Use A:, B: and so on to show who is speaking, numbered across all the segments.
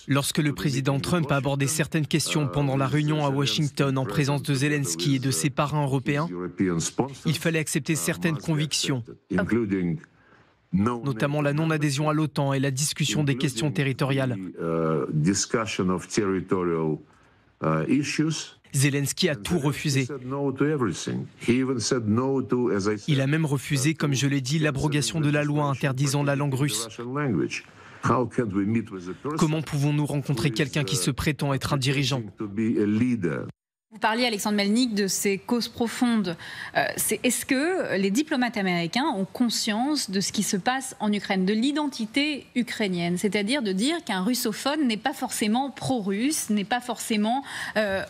A: Lorsque le président Trump a abordé certaines questions pendant la réunion à Washington en présence de Zelensky et de ses parrains européens, il fallait accepter certaines convictions, notamment la non-adhésion à l'OTAN et la discussion des questions territoriales. Zelensky a tout refusé. Il a même refusé, comme je l'ai dit, l'abrogation de la loi interdisant la langue russe. Comment pouvons-nous rencontrer quelqu'un qui se prétend être un dirigeant ?
B: Vous parliez, Alexandre Melnyk, de ces causes profondes. Est-ce que les diplomates américains ont conscience de ce qui se passe en Ukraine, de l'identité ukrainienne? C'est-à-dire de dire qu'un russophone n'est pas forcément pro-russe, n'est pas forcément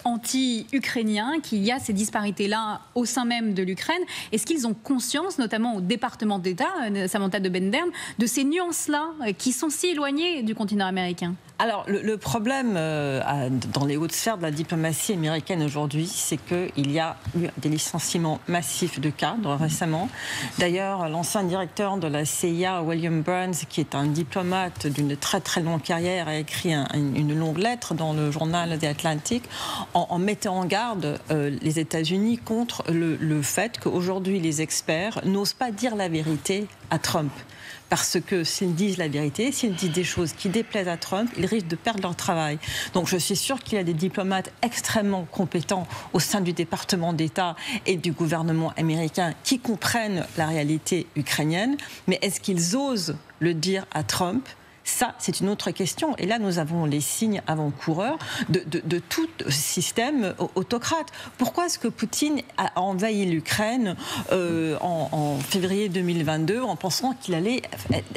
B: anti-ukrainien, qu'il y a ces disparités-là au sein même de l'Ukraine. Est-ce qu'ils ont conscience, notamment au département d'État, Samantha de Bendern, de ces nuances-là qui sont si éloignées du continent américain?
C: Alors, le problème dans les hautes sphères de la diplomatie américaine aujourd'hui, c'est qu'il y a eu des licenciements massifs de cadres récemment. D'ailleurs, l'ancien directeur de la CIA, William Burns, qui est un diplomate d'une très très longue carrière, a écrit une longue lettre dans le journal The Atlantic en mettant en garde les États-Unis contre le fait qu'aujourd'hui les experts n'osent pas dire la vérité à Trump. Parce que s'ils disent la vérité, s'ils disent des choses qui déplaisent à Trump, ils risquent de perdre leur travail. Donc je suis sûre qu'il y a des diplomates extrêmement compétents au sein du département d'État et du gouvernement américain qui comprennent la réalité ukrainienne. Mais est-ce qu'ils osent le dire à Trump ? Ça, c'est une autre question. Et là, nous avons les signes avant-coureurs de tout système autocrate. Pourquoi est-ce que Poutine a envahi l'Ukraine en février 2022 en pensant qu'il allait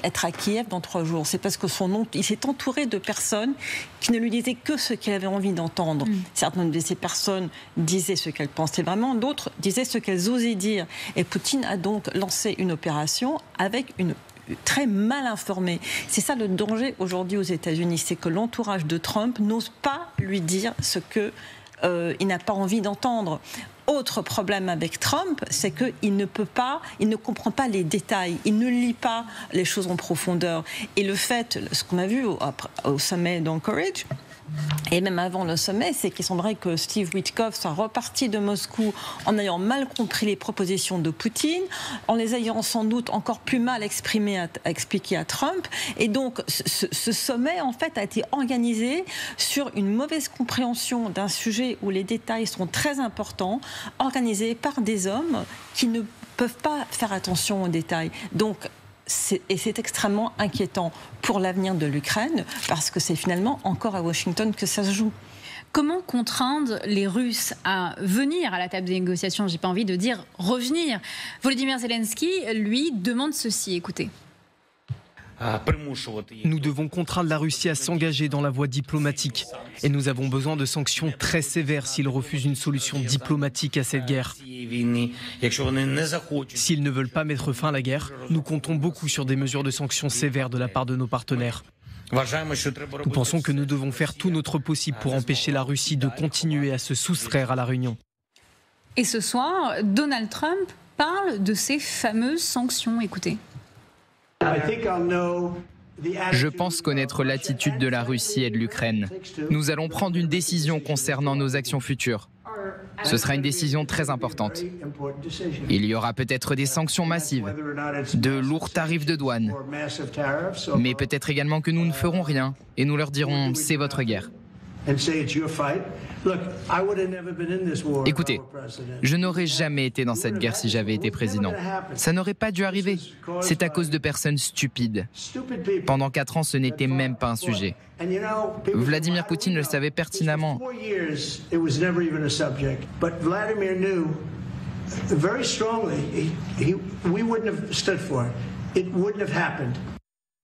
C: être à Kiev dans 3 jours? C'est parce que il s'est entouré de personnes qui ne lui disaient que ce qu'il avait envie d'entendre. Certaines de ces personnes disaient ce qu'elles pensaient vraiment, d'autres disaient ce qu'elles osaient dire. Et Poutine a donc lancé une opération avec une très mal informé. C'est ça le danger aujourd'hui aux États-Unis, c'est que l'entourage de Trump n'ose pas lui dire ce qu'il n'a pas envie d'entendre. Autre problème avec Trump, c'est qu'il ne comprend pas les détails, il ne lit pas les choses en profondeur. Et le fait, ce qu'on a vu au sommet d'Anchorage, et même avant le sommet, c'est qu'il semblerait que Steve Witkoff soit reparti de Moscou en ayant mal compris les propositions de Poutine, en les ayant sans doute encore plus mal expliquées à Trump. Et donc, ce sommet, en fait, a été organisé sur une mauvaise compréhension d'un sujet où les détails sont très importants, organisé par des hommes qui ne peuvent pas faire attention aux détails. Donc, c'est extrêmement inquiétant pour l'avenir de l'Ukraine, parce que c'est finalement encore à Washington que ça se joue.
B: Comment contraindre les Russes à venir à la table des négociations? J'ai pas envie de dire revenir. Volodymyr Zelensky, lui, demande ceci, écoutez.
A: Nous devons contraindre la Russie à s'engager dans la voie diplomatique. Et nous avons besoin de sanctions très sévères s'ils refusent une solution diplomatique à cette guerre. S'ils ne veulent pas mettre fin à la guerre, nous comptons beaucoup sur des mesures de sanctions sévères de la part de nos partenaires. Nous pensons que nous devons faire tout notre possible pour empêcher la Russie de continuer à se soustraire à la réunion.
B: Et ce soir, Donald Trump parle de ces fameuses sanctions. Écoutez.
D: Je pense connaître l'attitude de la Russie et de l'Ukraine. Nous allons prendre une décision concernant nos actions futures. Ce sera une décision très importante. Il y aura peut-être des sanctions massives, de lourds tarifs de douane, mais peut-être également que nous ne ferons rien et nous leur dirons « c'est votre guerre ». Écoutez, je n'aurais jamais été dans cette guerre si j'avais été président. Ça n'aurait pas dû arriver. C'est à cause de personnes stupides. Pendant 4 ans, ce n'était même pas un sujet. Vladimir Poutine le savait pertinemment.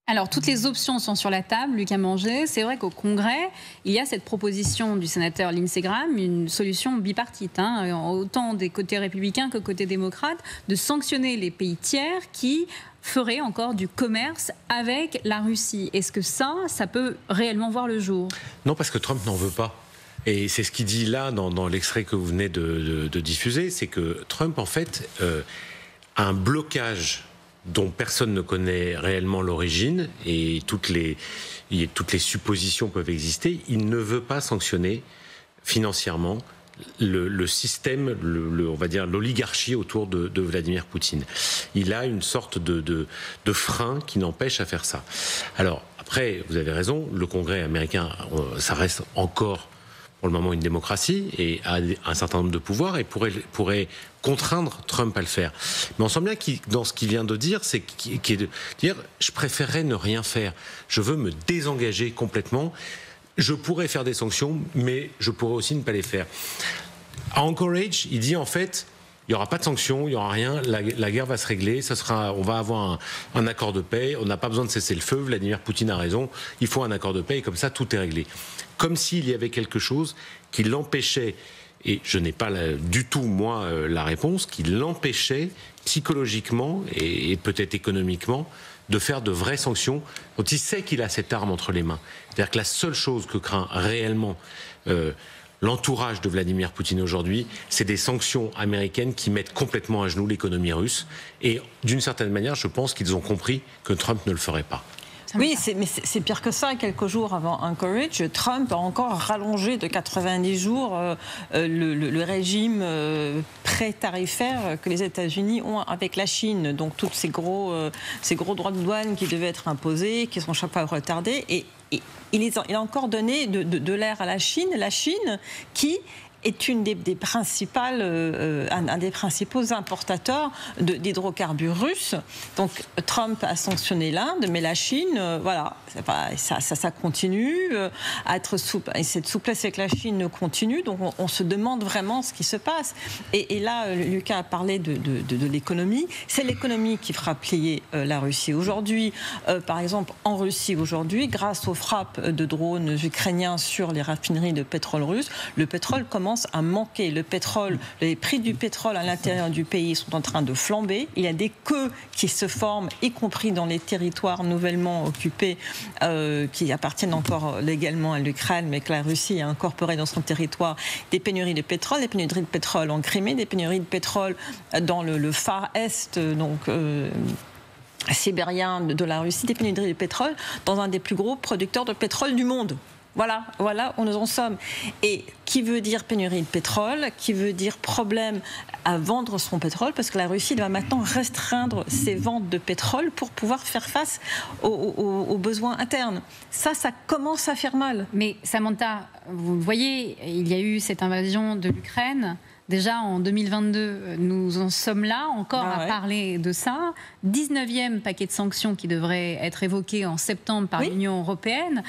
B: Alors, toutes les options sont sur la table, Lucas Manger. C'est vrai qu'au Congrès, il y a cette proposition du sénateur Lindsey Graham, une solution bipartite, autant des côtés républicains que côté démocrate, de sanctionner les pays tiers qui feraient encore du commerce avec la Russie. Est-ce que ça peut réellement voir le jour?
E: Non, parce que Trump n'en veut pas. Et c'est ce qu'il dit là, dans l'extrait que vous venez de diffuser, c'est que Trump, en fait, a un blocage dont personne ne connaît réellement l'origine et toutes les suppositions peuvent exister, il ne veut pas sanctionner financièrement le système, on va dire l'oligarchie autour de Vladimir Poutine. Il a une sorte de frein qui n'empêche à faire ça. Alors après, vous avez raison, le Congrès américain, ça reste encore pour le moment une démocratie et a un certain nombre de pouvoirs et pourrait contraindre Trump à le faire. Mais on sent bien dans ce qu'il vient de dire, c'est de dire je préférerais ne rien faire. Je veux me désengager complètement. Je pourrais faire des sanctions, mais je pourrais aussi ne pas les faire. À Anchorage, il dit en fait, il n'y aura pas de sanctions, il n'y aura rien, la guerre va se régler, on va avoir un accord de paix, on n'a pas besoin de cesser le feu, Vladimir Poutine a raison, il faut un accord de paix et comme ça tout est réglé. Comme s'il y avait quelque chose qui l'empêchait, et je n'ai pas du tout moi la réponse, qui l'empêchait psychologiquement et peut-être économiquement de faire de vraies sanctions dont il sait qu'il a cette arme entre les mains. C'est-à-dire que la seule chose que craint réellement l'entourage de Vladimir Poutine aujourd'hui, c'est des sanctions américaines qui mettent complètement à genoux l'économie russe. Et d'une certaine manière, je pense qu'ils ont compris que Trump ne le ferait pas.
C: Oui, mais c'est pire que ça. Quelques jours avant Anchorage, Trump a encore rallongé de 90 jours le régime pré-tarifaire que les États-Unis ont avec la Chine. Donc, tous ces gros droits de douane qui devaient être imposés, qui sont chaque fois retardés. Et il a encore donné de l'air à la Chine qui est un des principaux importateurs d'hydrocarbures russes. Donc Trump a sanctionné l'Inde, mais la Chine, voilà, ça continue à être souple. Et cette souplesse avec la Chine continue, donc on se demande vraiment ce qui se passe. Et là, Lucas a parlé de l'économie. C'est l'économie qui fera plier la Russie. Aujourd'hui, par exemple, en Russie, aujourd'hui, grâce aux frappes de drones ukrainiens sur les raffineries de pétrole russe, le pétrole commence à manquer. Le pétrole, les prix du pétrole à l'intérieur du pays sont en train de flamber. Il y a des queues qui se forment, y compris dans les territoires nouvellement occupés, qui appartiennent encore légalement à l'Ukraine, mais que la Russie a incorporé dans son territoire. Des pénuries de pétrole, des pénuries de pétrole en Crimée, des pénuries de pétrole dans le Far Est, donc sibérien de la Russie, des pénuries de pétrole dans un des plus gros producteurs de pétrole du monde. Voilà où nous en sommes. Et qui veut dire pénurie de pétrole, qui veut dire problème à vendre son pétrole, parce que la Russie doit maintenant restreindre ses ventes de pétrole pour pouvoir faire face aux besoins internes. Ça commence à faire mal.
B: Mais Samantha, vous le voyez, il y a eu cette invasion de l'Ukraine. Déjà en 2022, nous en sommes là encore à parler de ça. 19e paquet de sanctions qui devrait être évoqué en septembre par l'Union européenne.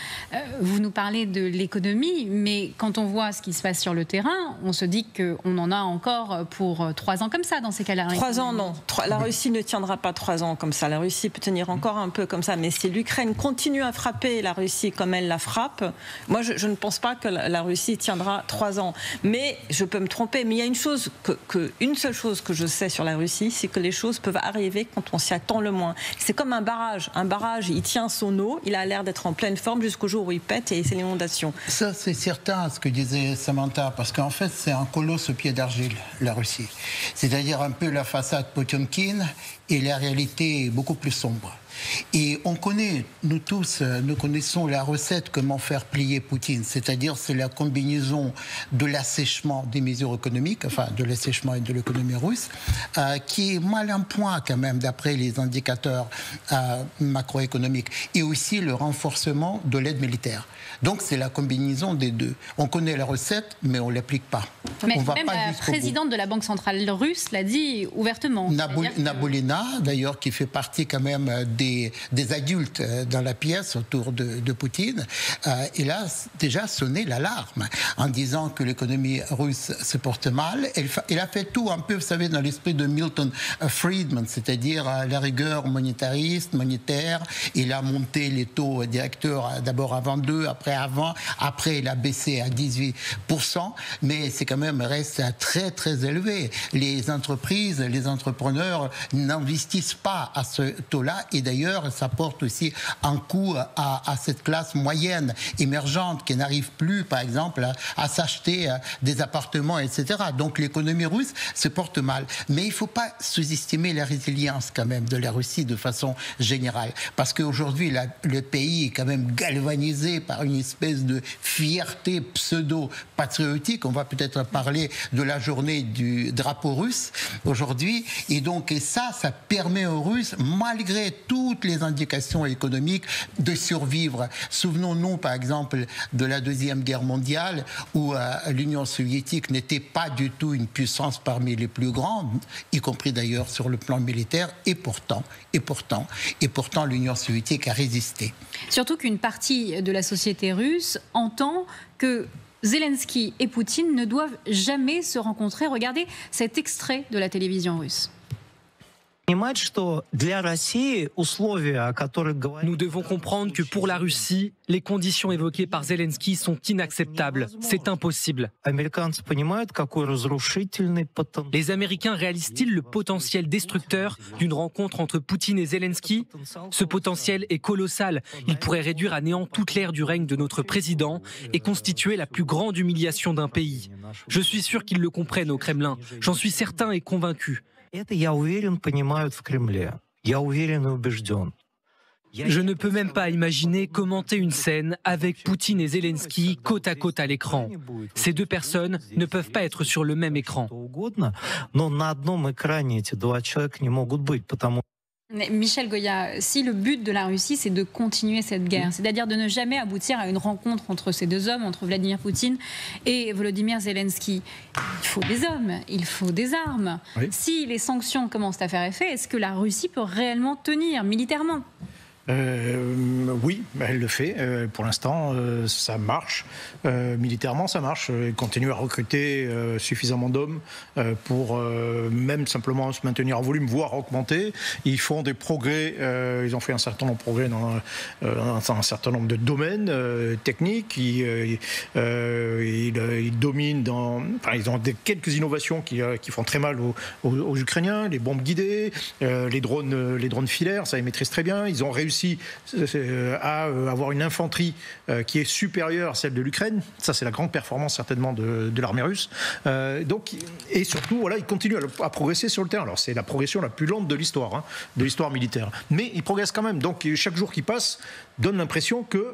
B: Vous nous parlez de l'économie, mais quand on voit ce qui se passe sur le terrain, on se dit qu'on en a encore pour 3 ans comme ça dans ces cas-là.
C: 3 ans, non. La Russie ne tiendra pas 3 ans comme ça. La Russie peut tenir encore un peu comme ça, mais si l'Ukraine continue à frapper la Russie comme elle la frappe, moi je ne pense pas que la Russie tiendra 3 ans. Mais je peux me tromper, mais il y a une seule chose que je sais sur la Russie, c'est que les choses peuvent arriver quand on s'y attend le moins. C'est comme un barrage. Un barrage, il tient son eau, il a l'air d'être en pleine forme jusqu'au jour où il pète et c'est l'inondation.
F: Ça, c'est certain, ce que disait Samantha, parce qu'en fait, c'est un colosse au pied d'argile, la Russie. C'est-à-dire un peu la façade Potemkin et la réalité est beaucoup plus sombre. Et on connaît, nous tous, nous connaissons la recette comment faire plier Poutine, c'est-à-dire c'est la combinaison de l'assèchement des mesures économiques, enfin de l'assèchement et de l'économie russe, qui est mal en point quand même d'après les indicateurs macroéconomiques, et aussi le renforcement de l'aide militaire. Donc c'est la combinaison des deux. On connaît la recette, mais on ne l'applique pas.
B: Mais même la présidente de la Banque centrale russe l'a dit ouvertement.
F: Naboulina, d'ailleurs, qui fait partie quand même des adultes dans la pièce autour de Poutine, elle a déjà sonné l'alarme en disant que l'économie russe se porte mal. Elle a fait tout un peu, vous savez, dans l'esprit de Milton Friedman, c'est-à-dire la rigueur monétaire. Il a monté les taux directeurs d'abord à 22, après il a baissé à 18%, mais c'est quand même reste très très élevé. Les entreprises, les entrepreneurs n'investissent pas à ce taux-là, et d'ailleurs d'ailleurs, ça porte aussi un coup à cette classe moyenne émergente qui n'arrive plus, par exemple, à s'acheter des appartements, etc. Donc l'économie russe se porte mal. Mais il ne faut pas sous-estimer la résilience quand même de la Russie de façon générale. Parce qu'aujourd'hui, le pays est quand même galvanisé par une espèce de fierté pseudo-patriotique. On va peut-être parler de la journée du drapeau russe aujourd'hui. Et donc, ça permet aux Russes, malgré toutes les indications économiques, de survivre. Souvenons-nous, par exemple, de la Deuxième Guerre mondiale, où l'Union soviétique n'était pas du tout une puissance parmi les plus grandes, y compris d'ailleurs sur le plan militaire, et pourtant, l'Union soviétique a résisté.
B: Surtout qu'une partie de la société russe entend que Zelensky et Poutine ne doivent jamais se rencontrer. Regardez cet extrait de la télévision russe.
A: Nous devons comprendre que pour la Russie, les conditions évoquées par Zelensky sont inacceptables. C'est impossible. Les Américains réalisent-ils le potentiel destructeur d'une rencontre entre Poutine et Zelensky? Ce potentiel est colossal. Il pourrait réduire à néant toute l'ère du règne de notre président et constituer la plus grande humiliation d'un pays. Je suis sûr qu'ils le comprennent au Kremlin. J'en suis certain et convaincu. Je ne peux même pas imaginer commenter une scène avec Poutine et Zelensky côte à côte à l'écran. Ces deux personnes ne peuvent pas être sur le même écran.
B: Michel Goya, si le but de la Russie, c'est de continuer cette guerre, c'est-à-dire de ne jamais aboutir à une rencontre entre ces deux hommes, entre Vladimir Poutine et Volodymyr Zelensky, il faut des hommes, il faut des armes. Oui. Si les sanctions commencent à faire effet, est-ce que la Russie peut réellement tenir militairement ?
G: Oui, elle le fait. Pour l'instant, ça marche. Militairement, ça marche. Ils continuent à recruter suffisamment d'hommes pour même simplement se maintenir en volume, voire augmenter. Ils font des progrès. Ils ont fait un certain nombre de progrès dans un certain nombre de domaines techniques. Ils dominent ils ont quelques innovations qui font très mal aux Ukrainiens. Les bombes guidées, les drones filaires, ça ils maîtrisent très bien. Ils ont réussi à avoir une infanterie qui est supérieure à celle de l'Ukraine. Ça, c'est la grande performance certainement de l'armée russe. Et surtout, voilà, ils continuent à progresser sur le terrain. Alors, c'est la progression la plus lente de l'histoire militaire. Mais ils progressent quand même. Donc, chaque jour qui passe donne l'impression que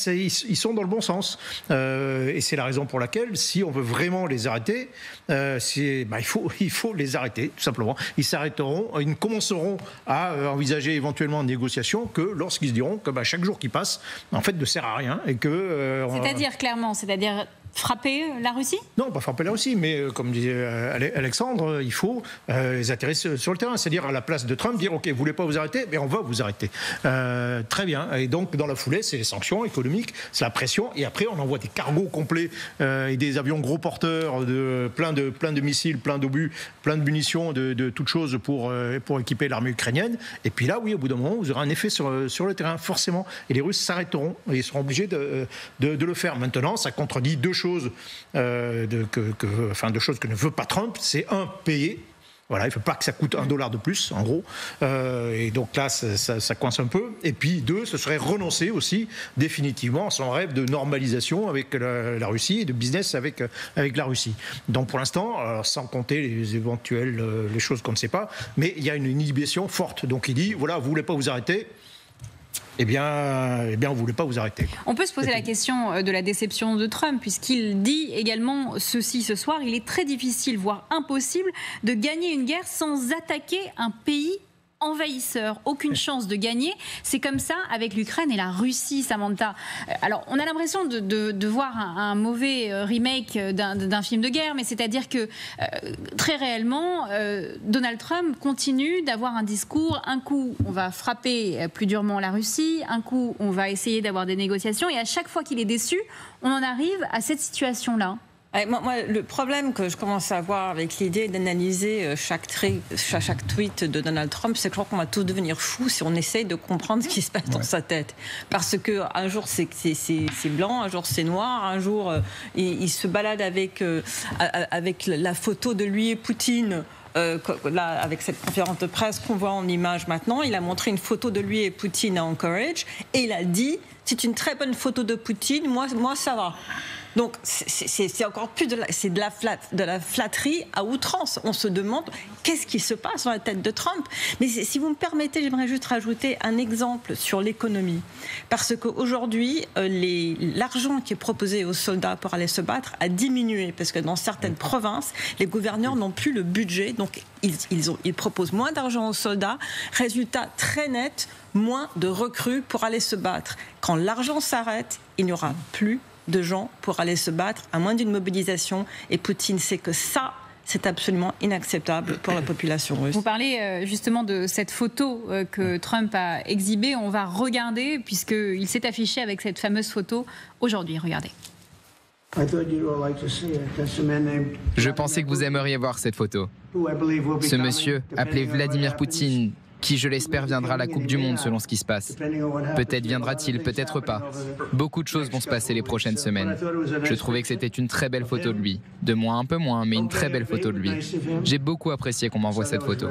G: ils sont dans le bon sens. Et c'est la raison pour laquelle, si on veut vraiment les arrêter, il faut les arrêter, tout simplement. Ils s'arrêteront, ils ne commenceront à envisager éventuellement une négociation que lorsqu'ils se diront que chaque jour qui passe, en fait, ne sert à rien. Et que,
B: c'est-à-dire, clairement, frapper la Russie ?
G: Non, pas frapper la Russie, mais comme disait Alexandre, il faut les atterrir sur le terrain. C'est-à-dire à la place de Trump, dire « Ok, vous ne voulez pas vous arrêter, mais on va vous arrêter. » Très bien. Et donc, dans la foulée, c'est les sanctions économiques, c'est la pression. Et après, on envoie des cargos complets et des avions gros porteurs, plein de missiles, plein d'obus, plein de munitions, de toutes choses pour équiper l'armée ukrainienne. Et puis là, oui, au bout d'un moment, vous aurez un effet sur le terrain, forcément. Et les Russes s'arrêteront et ils seront obligés de le faire. Maintenant, ça contredit deux choses. De choses que ne veut pas Trump, c'est payer. Voilà, il ne faut pas que ça coûte $1 de plus, en gros. Et donc là, ça coince un peu. Et puis, 2, ce serait renoncer aussi définitivement à son rêve de normalisation avec la Russie et de business avec la Russie. Donc pour l'instant, sans compter les choses qu'on ne sait pas, mais il y a une inhibition forte. Donc il dit, voilà, vous ne voulez pas vous arrêter, eh bien, on ne voulait pas vous arrêter.
B: On peut se poser la question de la déception de Trump, puisqu'il dit également ceci ce soir, il est très difficile, voire impossible, de gagner une guerre sans attaquer un pays envahisseur. Aucune chance de gagner. C'est comme ça avec l'Ukraine et la Russie, Samantha. Alors, on a l'impression de voir un mauvais remake d'un film de guerre, mais c'est-à-dire que très réellement, Donald Trump continue d'avoir un discours. Un coup, on va frapper plus durement la Russie. Un coup, on va essayer d'avoir des négociations. Et à chaque fois qu'il est déçu, on en arrive à cette situation-là.
C: Moi, le problème que je commence à avoir avec l'idée d'analyser chaque tweet de Donald Trump, c'est que je crois qu'on va tous devenir fous si on essaye de comprendre ce qui se passe dans sa tête. Parce qu'un jour, c'est blanc, un jour, c'est noir, un jour, il se balade avec la photo de lui et Poutine là, avec cette conférence de presse qu'on voit en image maintenant, il a montré une photo de lui et Poutine à Anchorage et il a dit « c'est une très bonne photo de Poutine, moi ça va ». Donc c'est encore plus de la flatterie à outrance. On se demande qu'est-ce qui se passe dans la tête de Trump. Mais si vous me permettez, j'aimerais juste rajouter un exemple sur l'économie. Parce qu'aujourd'hui, l'argent qui est proposé aux soldats pour aller se battre a diminué. Parce que dans certaines provinces, les gouverneurs n'ont plus le budget. Donc ils proposent moins d'argent aux soldats. Résultat très net, moins de recrues pour aller se battre. Quand l'argent s'arrête, il n'y aura plus de gens pour aller se battre, à moins d'une mobilisation. Et Poutine sait que ça, c'est absolument inacceptable pour la population russe.
B: Vous parlez justement de cette photo que Trump a exhibée. On va regarder, puisqu'il s'est affiché avec cette fameuse photo aujourd'hui. Regardez.
D: Je pensais que vous aimeriez voir cette photo. Ce monsieur, appelé Vladimir Poutine, qui, je l'espère, viendra à la Coupe du Monde selon ce qui se passe. Peut-être viendra-t-il, peut-être pas. Beaucoup de choses vont se passer les prochaines semaines. Je trouvais que c'était une très belle photo de lui. De moi un peu moins, mais une très belle photo de lui. J'ai beaucoup apprécié qu'on m'envoie cette photo.